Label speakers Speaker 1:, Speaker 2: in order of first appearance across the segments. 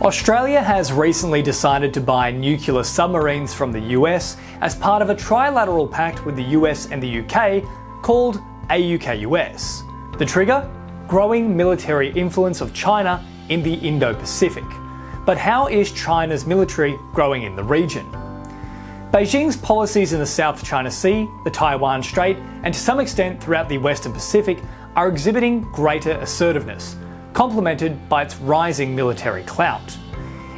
Speaker 1: Australia has recently decided to buy nuclear submarines from the US as part of a trilateral pact with the US and the UK called AUKUS. The trigger? Growing military influence of China in the Indo-Pacific. But how is China's military growing in the region? Beijing's policies in the South China Sea, the Taiwan Strait, and to some extent throughout the Western Pacific are exhibiting greater assertiveness, complemented by its rising military clout.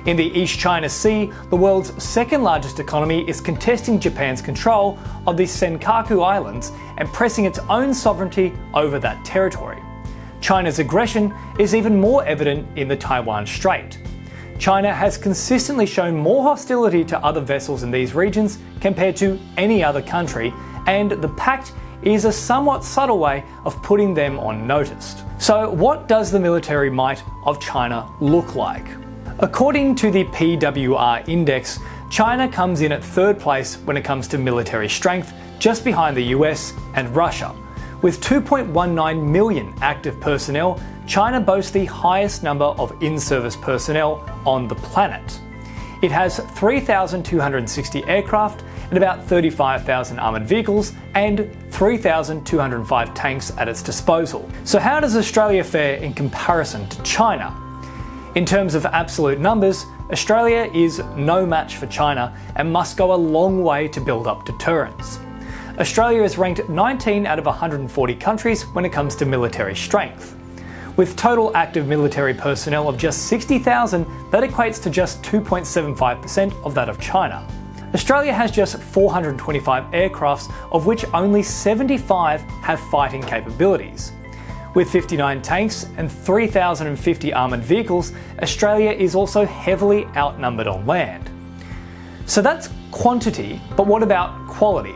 Speaker 1: In the East China Sea, the world's second largest economy is contesting Japan's control of the Senkaku Islands and pressing its own sovereignty over that territory. China's aggression is even more evident in the Taiwan Strait. China has consistently shown more hostility to other vessels in these regions compared to any other country, and the pact is a somewhat subtle way of putting them on notice. So what does the military might of China look like? According to the PWR index, China comes in at third place when it comes to military strength, just behind the US and Russia. With 2.19 million active personnel, China boasts the highest number of in-service personnel on the planet. It has 3,260 aircraft and about 35,000 armoured vehicles and 3,205 tanks at its disposal. So how does Australia fare in comparison to China? In terms of absolute numbers, Australia is no match for China and must go a long way to build up deterrence. Australia is ranked 19 out of 140 countries when it comes to military strength. With total active military personnel of just 60,000, that equates to just 2.75% of that of China. Australia has just 425 aircrafts, of which only 75 have fighting capabilities. With 59 tanks and 3,050 armoured vehicles, Australia is also heavily outnumbered on land. So that's quantity, but what about quality?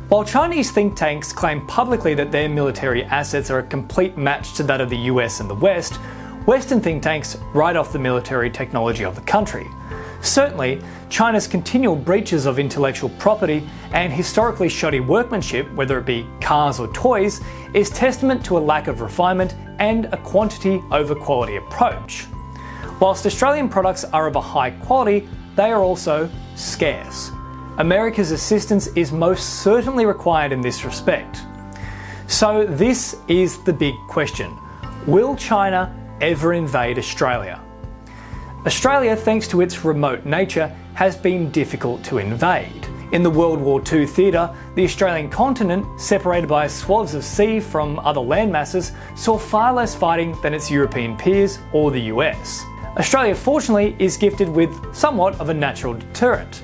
Speaker 1: While Chinese think tanks claim publicly that their military assets are a complete match to that of the US and the West, Western think tanks write off the military technology of the country. Certainly, China's continual breaches of intellectual property and historically shoddy workmanship, whether it be cars or toys, is testament to a lack of refinement and a quantity over quality approach. Whilst Australian products are of a high quality, they are also scarce. America's assistance is most certainly required in this respect. So this is the big question. Will China ever invade Australia? Australia, thanks to its remote nature, has been difficult to invade. In the World War II theatre, the Australian continent, separated by swaths of sea from other landmasses, saw far less fighting than its European peers or the US. Australia, fortunately, is gifted with somewhat of a natural deterrent.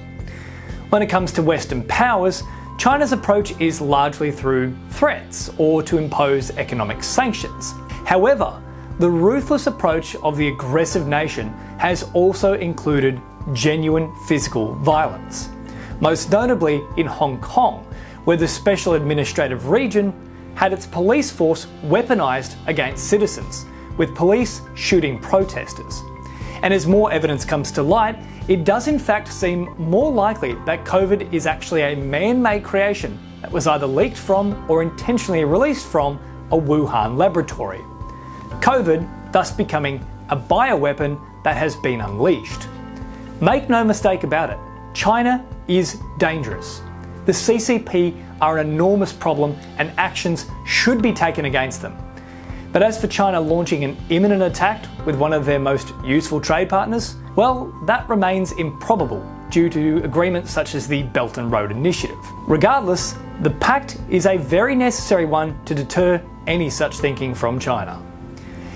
Speaker 1: When it comes to Western powers, China's approach is largely through threats or to impose economic sanctions. However, the ruthless approach of the aggressive nation has also included genuine physical violence. Most notably in Hong Kong, where the Special Administrative Region had its police force weaponised against citizens, with police shooting protesters. And as more evidence comes to light, it does in fact seem more likely that COVID is actually a man-made creation that was either leaked from or intentionally released from a Wuhan laboratory. COVID thus becoming a bioweapon that has been unleashed. Make no mistake about it, China is dangerous. The CCP are an enormous problem and actions should be taken against them. But as for China launching an imminent attack with one of their most useful trade partners, well, that remains improbable due to agreements such as the Belt and Road Initiative. Regardless, the pact is a very necessary one to deter any such thinking from China.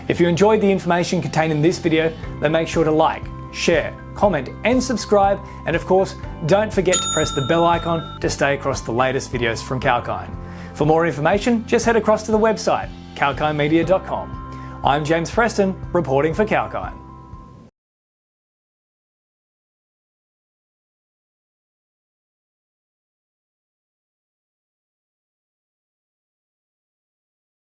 Speaker 1: If you enjoyed the information contained in this video, then make sure to like, share, comment and subscribe, and of course, don't forget to press the bell icon to stay across the latest videos from 𝐊𝐚𝐥𝐤𝐢𝐧𝐞. For more information, just head across to the website, 𝐊𝐚𝐥𝐤𝐚media.com. I'm James Preston, reporting for 𝐊𝐿𝐴𝐚𝐥𝐤𝐢𝐴.